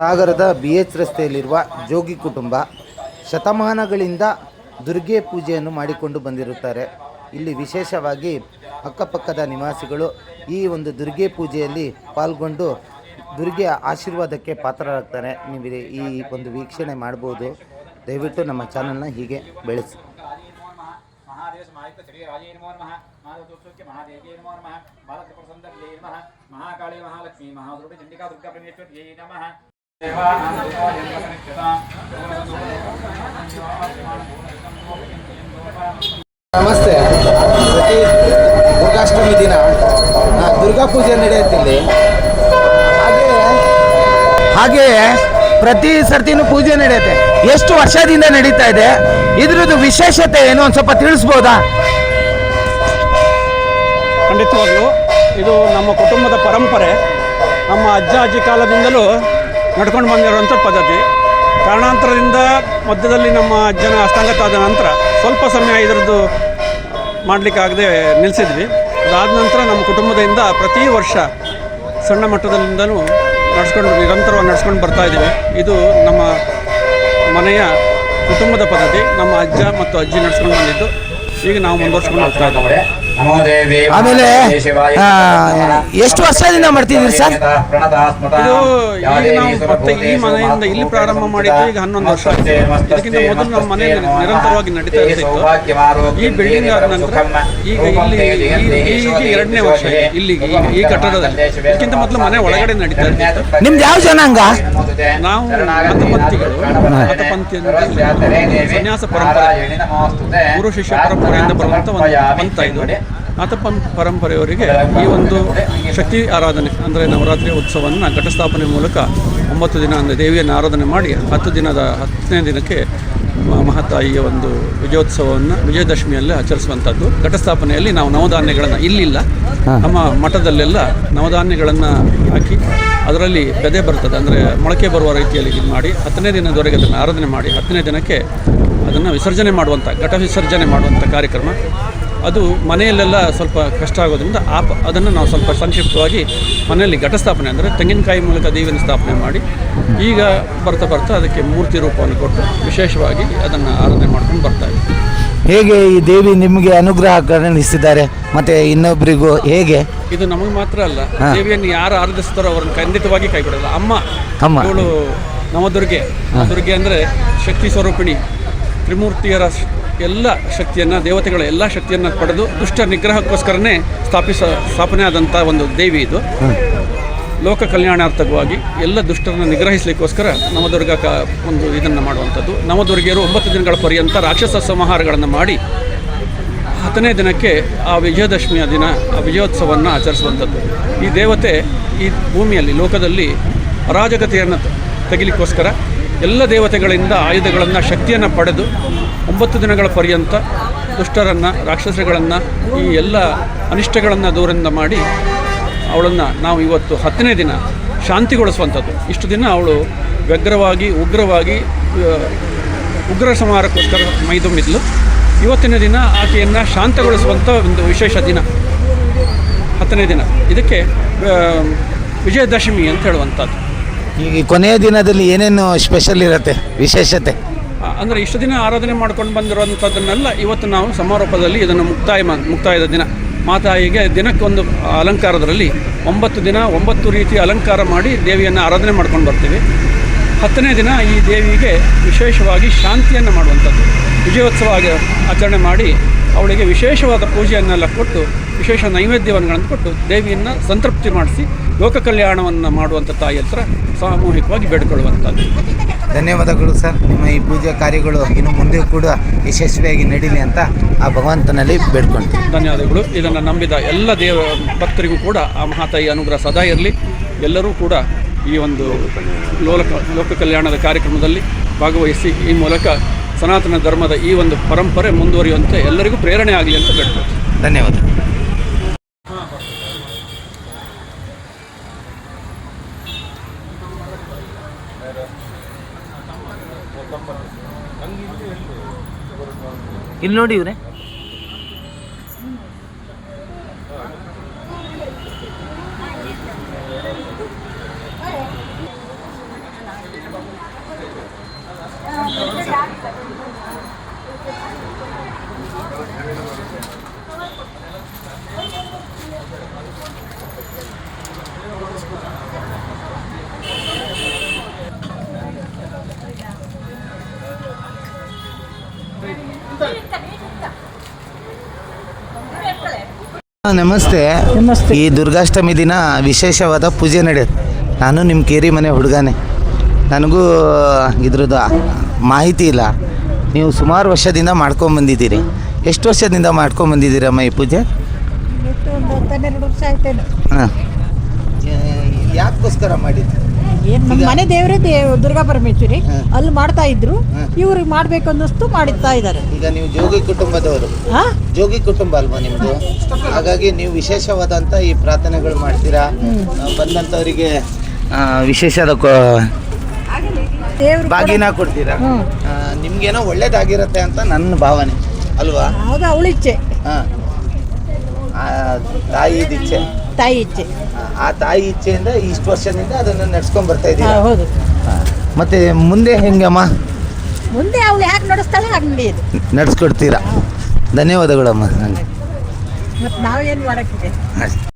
ಸಾಗರದ BH ರಸ್ತೆಯಲ್ಲಿರುವ ಜೋಗಿ ಕುಟುಂಬ ಶತಮಾನಗಳಿಂದ ದುರ್ಗೆ ಪೂಜೆಯನ್ನು ಮಾಡಿಕೊಂಡು ಬಂದಿರುತ್ತಾರೆ. ಇಲ್ಲಿ ವಿಶೇಷವಾಗಿ ಅಕ್ಕಪಕ್ಕದ ನಿವಾಸಿಗಳು ಈ ಒಂದು ದುರ್ಗೆ ಪೂಜೆಯಲ್ಲಿ ಪಾಲ್ಗೊಂಡು ದುರ್ಗೆ ಆಶೀರ್ವಾದಕ್ಕೆ ಪಾತ್ರರಾಗ್ತಾರೆ. ನೀವು ಈ ಒಂದು ವೀಕ್ಷಣೆ ಮಾಡ್ಬೋದು. ದಯವಿಟ್ಟು ನಮ್ಮ ಚಾನಲ್ನ ಹೀಗೆ ಬೆಳೆಸಿ. ನಮಸ್ತೆ. ಪ್ರತಿ ದುರ್ಗಾಷ್ಟಮಿ ದಿನ ದುರ್ಗಾ ಪೂಜೆ ನಡೆಯುತ್ತಿಲ್ಲಿ. ಹಾಗೆಯೇ ಪ್ರತಿ ಸರ್ತಿನೂ ಪೂಜೆ ನಡೆಯುತ್ತೆ. ಎಷ್ಟು ವರ್ಷದಿಂದ ನಡೀತಾ ಇದೆ? ಇದ್ರದ್ದು ವಿಶೇಷತೆ ಏನು ಒಂದು ಸ್ವಲ್ಪ ತಿಳಿಸ್ಬೋದಾ? ಖಂಡಿತವಾಗ್ಲೂ ಇದು ನಮ್ಮ ಕುಟುಂಬದ ಪರಂಪರೆ. ನಮ್ಮ ಅಜ್ಜ ಅಜ್ಜಿ ಕಾಲದಿಂದಲೂ ನಡ್ಕೊಂಡು ಬಂದಿರುವಂಥ ಪದ್ಧತಿ. ಕಾರಣಾಂತರದಿಂದ ಮಧ್ಯದಲ್ಲಿ ನಮ್ಮ ಅಜ್ಜನ ಅಷ್ಟಾಂಗತಾದ ನಂತರ ಸ್ವಲ್ಪ ಸಮಯ ಇದರದ್ದು ಮಾಡಲಿಕ್ಕಾಗದೆ ನಿಲ್ಲಿಸಿದ್ವಿ. ಅದಾದ ನಂತರ ನಮ್ಮ ಕುಟುಂಬದಿಂದ ಪ್ರತಿ ವರ್ಷ ಸಣ್ಣ ಮಟ್ಟದಲ್ಲಿಂದಲೂ ನಿರಂತರವಾಗಿ ನಡ್ಸ್ಕೊಂಡು ಬರ್ತಾ ಇದ್ದೀವಿ. ಇದು ನಮ್ಮ ಮನೆಯ ಕುಟುಂಬದ ಪದ್ಧತಿ. ನಮ್ಮ ಅಜ್ಜ ಮತ್ತು ಅಜ್ಜಿ ನಡ್ಸ್ಕೊಂಡು ಬಂದಿದ್ದು ಈಗ ನಾವು ಮುಂದುವರ್ಸ್ಕೊಂಡು ಬರ್ತಾ ಇದ್ದೀವಿ. ಆಮೇಲೆ ಎಷ್ಟು ವರ್ಷದಿಂದ ಮಾಡ್ತಿದ್ದೀರಿ ಸರ್? ಇದು ಈಗ ನಾವು ಮತ್ತೆ ಈ ಮನೆಯಿಂದ ಇಲ್ಲಿ ಪ್ರಾರಂಭ ಮಾಡಿದ್ದು ಈಗ 11 ವರ್ಷ ಆಗಿದೆ. ಇದಕ್ಕಿಂತ ಮೊದಲು ನಮ್ಮ ಮನೆ ನಿರಂತರವಾಗಿ ನಡೀತಾ ಇರ್ತಿತ್ತು. ಈ ಬಿಲ್ಡಿಂಗ್ ಆದ ನಂತರ ಈಗ ಇಲ್ಲಿ 2ನೇ ವರ್ಷ ಇಲ್ಲಿಗೆ ಈ ಕಟ್ಟಡದಲ್ಲಿ. ಇದಕ್ಕಿಂತ ಮೊದಲು ಮನೆ ಒಳಗಡೆ ನಡೀತಾ ಇರ್ತಿತ್ತು. ನಿಮ್ದು ಯಾವ ಜನಾಂಗ? ನಾವು ಮತಪಂಥಿಗಳು. ಮತಪಂಥಿ ಅಂದರೆ ಸನ್ಯಾಸ ಪರಂಪರೆ, ಗುರು ಶಿಷ್ಯ ಪರಂಪರೆಯಿಂದ ಬರುವಂಥ ಒಂದು ಪಂಥ ಇದು. ಪರಂಪರೆಯವರಿಗೆ ಈ ಒಂದು ಶಕ್ತಿ ಆರಾಧನೆ ಅಂದರೆ ನವರಾತ್ರಿ ಉತ್ಸವವನ್ನು ಘಟಸ್ಥಾಪನೆ ಮೂಲಕ 9 ದಿನ ಅಂದರೆ ದೇವಿಯನ್ನು ಆರಾಧನೆ ಮಾಡಿ 10ನೇ ದಿನಕ್ಕೆ ಮಹಾತಾಯಿಯ ಒಂದು ವಿಜಯೋತ್ಸವವನ್ನು ವಿಜಯದಶಮಿಯಲ್ಲಿ ಆಚರಿಸುವಂಥದ್ದು. ಘಟಸ್ಥಾಪನೆಯಲ್ಲಿ ನಾವು ನವಧಾನ್ಯಗಳನ್ನು ಇಲ್ಲಿಲ್ಲ, ನಮ್ಮ ಮಠದಲ್ಲೆಲ್ಲ ನವಧಾನ್ಯಗಳನ್ನು ಹಾಕಿ ಅದರಲ್ಲಿ ಬೆದೆ ಬರ್ತದೆ ಅಂದರೆ ಮೊಳಕೆ ಬರುವ ರೀತಿಯಲ್ಲಿ ಇದು ಮಾಡಿ 10ನೇ ದಿನದವರೆಗೆ ಅದನ್ನು ಆರಾಧನೆ ಮಾಡಿ 10ನೇ ದಿನಕ್ಕೆ ಅದನ್ನು ವಿಸರ್ಜನೆ ಮಾಡುವಂಥ ಘಟ ವಿಸರ್ಜನೆ ಮಾಡುವಂಥ ಕಾರ್ಯಕ್ರಮ. ಅದು ಮನೆಯಲ್ಲೆಲ್ಲ ಸ್ವಲ್ಪ ಕಷ್ಟ ಆಗೋದ್ರಿಂದ ಅದನ್ನು ನಾವು ಸ್ವಲ್ಪ ಸಂಕ್ಷಿಪ್ತವಾಗಿ ಮನೆಯಲ್ಲಿ ಘಟಸ್ಥಾಪನೆ ಅಂದರೆ ತೆಂಗಿನಕಾಯಿ ಮೂಲಕ ದೇವಿಯನ್ನು ಸ್ಥಾಪನೆ ಮಾಡಿ ಈಗ ಬರ್ತಾ ಅದಕ್ಕೆ ಮೂರ್ತಿ ರೂಪವನ್ನು ಕೊಟ್ಟು ವಿಶೇಷವಾಗಿ ಅದನ್ನು ಆರಾಧನೆ ಮಾಡ್ಕೊಂಡು ಬರ್ತಾ ಇದ್ದೀವಿ. ಹೇಗೆ ಈ ದೇವಿ ನಿಮಗೆ ಅನುಗ್ರಹ ಕರುಣಿಸಿದ್ದಾರೆ ಮತ್ತು ಇನ್ನೊಬ್ಬರಿಗೂ ಹೇಗೆ? ಇದು ನಮಗೆ ಮಾತ್ರ ಅಲ್ಲ, ದೇವಿಯನ್ನು ಯಾರು ಆರಾಧಿಸ್ತಾರೋ ಅವರನ್ನು ಖಂಡಿತವಾಗಿ ಕೈ ಬಿಡಲ್ಲ. ಅಮ್ಮ ಅವಳು ನವದುರ್ಗೆ. ದುರ್ಗೆ ಅಂದರೆ ಶಕ್ತಿ ಸ್ವರೂಪಿಣಿ, ತ್ರಿಮೂರ್ತಿಯರ ಎಲ್ಲ ಶಕ್ತಿಯನ್ನು, ದೇವತೆಗಳ ಎಲ್ಲ ಶಕ್ತಿಯನ್ನು ಪಡೆದು ದುಷ್ಟ ನಿಗ್ರಹಕ್ಕೋಸ್ಕರನೇ ಸ್ಥಾಪನೆ ಆದಂಥ ಒಂದು ದೇವಿ ಇದು. ಲೋಕ ಕಲ್ಯಾಣಾರ್ಥಕವಾಗಿ ಎಲ್ಲ ದುಷ್ಟರನ್ನು ನಿಗ್ರಹಿಸಲಿಕ್ಕೋಸ್ಕರ ನವದುರ್ಗ ಒಂದು ಇದನ್ನು ಮಾಡುವಂಥದ್ದು. ನವದುರ್ಗಿಯರು 9 ದಿನಗಳ ಪರ್ಯಂತ ರಾಕ್ಷಸ ಸಂಹಾರಗಳನ್ನು ಮಾಡಿ 10ನೇ ದಿನಕ್ಕೆ ಆ ವಿಜಯದಶಮಿಯ ದಿನ ಆ ವಿಜಯೋತ್ಸವವನ್ನು ಆಚರಿಸುವಂಥದ್ದು. ಈ ದೇವತೆ ಈ ಭೂಮಿಯಲ್ಲಿ ಲೋಕದಲ್ಲಿ ಅರಾಜಕತೆಯನ್ನು ತೆಗಿಲಿಕ್ಕೋಸ್ಕರ ಎಲ್ಲ ದೇವತೆಗಳಿಂದ ಆಯುಧಗಳನ್ನು ಶಕ್ತಿಯನ್ನು ಪಡೆದು 9 ದಿನಗಳ ಪರ್ಯಂತ ದುಷ್ಟರನ್ನು ರಾಕ್ಷಸಗಳನ್ನು ಈ ಎಲ್ಲ ಅನಿಷ್ಟಗಳನ್ನು ದೂರದಿಂದ ಮಾಡಿ ಅವಳನ್ನು ನಾವು ಇವತ್ತು 10ನೇ ದಿನ ಶಾಂತಿಗೊಳಿಸುವಂಥದ್ದು. ಇಷ್ಟು ದಿನ ಅವಳು ವ್ಯಗ್ರವಾಗಿ ಉಗ್ರವಾಗಿ ಉಗ್ರ ಸಂಹಾರಕ್ಕೋಸ್ಕರ ಮೈದುಂಬಿದ್ಲು. ಇವತ್ತಿನ ದಿನ ಆಕೆಯನ್ನು ಶಾಂತಗೊಳಿಸುವಂಥ ಒಂದು ವಿಶೇಷ ದಿನ 10ನೇ ದಿನ. ಇದಕ್ಕೆ ವಿಜಯದಶಮಿ ಅಂತ ಹೇಳುವಂಥದ್ದು. ಈಗ ಕೊನೆಯ ದಿನದಲ್ಲಿ ಏನೇನು ಸ್ಪೆಷಲ್ ಇರುತ್ತೆ, ವಿಶೇಷತೆ? ಅಂದರೆ ಇಷ್ಟು ದಿನ ಆರಾಧನೆ ಮಾಡ್ಕೊಂಡು ಬಂದಿರುವಂಥದ್ದನ್ನೆಲ್ಲ ಇವತ್ತು ನಾವು ಸಮಾರೋಪದಲ್ಲಿ ಇದನ್ನು ಮುಕ್ತಾಯದ ದಿನ ಮಾತಾಯಿಗೆ ದಿನಕ್ಕೊಂದು ಅಲಂಕಾರದಲ್ಲಿ 9 ದಿನ 9 ರೀತಿಯ ಅಲಂಕಾರ ಮಾಡಿ ದೇವಿಯನ್ನು ಆರಾಧನೆ ಮಾಡ್ಕೊಂಡು ಬರ್ತೀವಿ. 10ನೇ ದಿನ ಈ ದೇವಿಗೆ ವಿಶೇಷವಾಗಿ ಶಾಂತಿಯನ್ನು ಮಾಡುವಂಥದ್ದು, ವಿಜಯೋತ್ಸವ ಆಚರಣೆ ಮಾಡಿ ಅವಳಿಗೆ ವಿಶೇಷವಾದ ಪೂಜೆಯನ್ನೆಲ್ಲ ಕೊಟ್ಟು ವಿಶೇಷ ನೈವೇದ್ಯವನ್ನು ಕೊಟ್ಟು ದೇವಿಯನ್ನು ಸಂತೃಪ್ತಿ ಮಾಡಿಸಿ ಲೋಕ ಕಲ್ಯಾಣವನ್ನು ಮಾಡುವಂಥ ತಾಯಿ ಹತ್ರ ಸಾಮೂಹಿಕವಾಗಿ ಬೇಡಿಕೊಳ್ಳುವಂಥದ್ದು. ಧನ್ಯವಾದಗಳು ಸರ್. ನಿಮ್ಮ ಈ ಪೂಜಾ ಕಾರ್ಯಗಳು ಇನ್ನು ಮುಂದೆ ಕೂಡ ಯಶಸ್ವಿಯಾಗಿ ನಡೀಲಿ ಅಂತ ಆ ಭಗವಂತನಲ್ಲಿ ಬೇಡ್ಕೊಂಡು ಧನ್ಯವಾದಗಳು. ಇದನ್ನು ನಂಬಿದ ಎಲ್ಲ ಭಕ್ತರಿಗೂ ಕೂಡ ಆ ಮಹಾತಾಯಿ ಅನುಗ್ರಹ ಸದಾ ಇರಲಿ. ಎಲ್ಲರೂ ಕೂಡ ಈ ಒಂದು ಲೋಕ ಕಲ್ಯಾಣದ ಕಾರ್ಯಕ್ರಮದಲ್ಲಿ ಭಾಗವಹಿಸಿ ಈ ಮೂಲಕ ಸನಾತನ ಧರ್ಮದ ಈ ಒಂದು ಪರಂಪರೆ ಮುಂದುವರಿಯುವಂತೆ ಎಲ್ಲರಿಗೂ ಪ್ರೇರಣೆ ಆಗಲಿ ಅಂತ ಬೇಡ್ಕೊಳ್ತೀನಿ. ಧನ್ಯವಾದ. ಇಲ್ಲಿ ನೋಡಿ ಇವ್ರೆ, ನಮಸ್ತೆ. ನಮಸ್ತೆ. ಈ ದುರ್ಗಾಷ್ಟಮಿ ದಿನ ವಿಶೇಷವಾದ ಪೂಜೆ ನಡೆಯುತ್ತೆ. ನಾನು ನಿಮ್ಮ ಕೇರಿ ಮನೆ ಹುಡುಗನೇ, ನನಗೂ ಇದ್ರದ್ದು ಮಾಹಿತಿ ಇಲ್ಲ. ನೀವು ಸುಮಾರು ವರ್ಷದಿಂದ ಮಾಡ್ಕೊಂಬಂದಿದ್ದೀರಿ. ಎಷ್ಟು ವರ್ಷದಿಂದ ಮಾಡ್ಕೊಂಬಂದಿದ್ದೀರಮ್ಮ ಈ ಪೂಜೆ? ಒಂದು 12 ವರ್ಷ ಆಯ್ತೇನು. ಹಾಂ, ಯಾಕೋಸ್ಕರ ಮಾಡಿದ್ದು? ಏನು ನಮ್ಮ ಮನೆ ದೇವರೇ ದುರ್ಗಾ ಪರಮೇಶ್ವರಿ, ಹ್ಮ್. ಅಲ್ಲಿ ಮಾಡ್ತಾ ಇದ್ರು. ಹ್ಮ್. ಇವ್ರಿಗೆ ಮಾಡ್ಬೇಕು ಅನ್ನಿಸ್ತು, ಮಾಡುತ್ತಾ ಇದ್ದಾರೆ. ಈಗ ನೀವು ಜೋಗಿ ಕುಟುಂಬದವರು, ಹಾ, ಜೋಗಿ ಕುಟುಂಬ ಅಲ್ವಾ ನಿಮ್ಮದು? ಹಾಗಾಗಿ ನೀವು ವಿಶೇಷವಾದಂಥ ಈ ಪ್ರಾರ್ಥನೆಗಳು ಮಾಡ್ತೀರಾ. ಬಂದಂಥವರಿಗೆ ವಿಶೇಷದ ದೇವ್ರು ಬಾಗಿನ ಕೊಡ್ತೀರಾ. ಹ್ಮ್. ನಿಮ್ಗೇನೋ ಒಳ್ಳೇದಾಗಿರುತ್ತೆ ಅಂತ ನನ್ನ ಭಾವನೆ ಅಲ್ವಾ? ಹೌದು, ಅವಳ ಇಚ್ಛೆ, ಹಾಂ, ತಾಯಿ ಇಚ್ಛೆ. ತಾಯಿ ಇಚ್ಛೆ. ಆ ತಾಯಿ ಇಚ್ಛೆಯಿಂದ ಇಷ್ಟು ವರ್ಷದಿಂದ ಅದನ್ನು ನಡ್ಸ್ಕೊಂಡ್ ಬರ್ತಾ ಹಾ, ಇದ್ದೀರಾ. ಹೌದು. ಮತ್ತೆ ಮುಂದೆ ಹೆಂಗಮ್ಮ ಮುಂದೆ ಅವಳು ಯಾಕೆ ನಡೆಸ್ತಾಳೆ ಹಾಗೆ ನಡೆಯೋದು. ನಡ್ಸ್ಕೊಡ್ತೀರಾ? ಧನ್ಯವಾದಗಳಮ್ಮ. ಮತ್ತು ನಾವೇನು ಮಾಡೋಕ್ಕಿದೆ. ಅಷ್ಟೇ.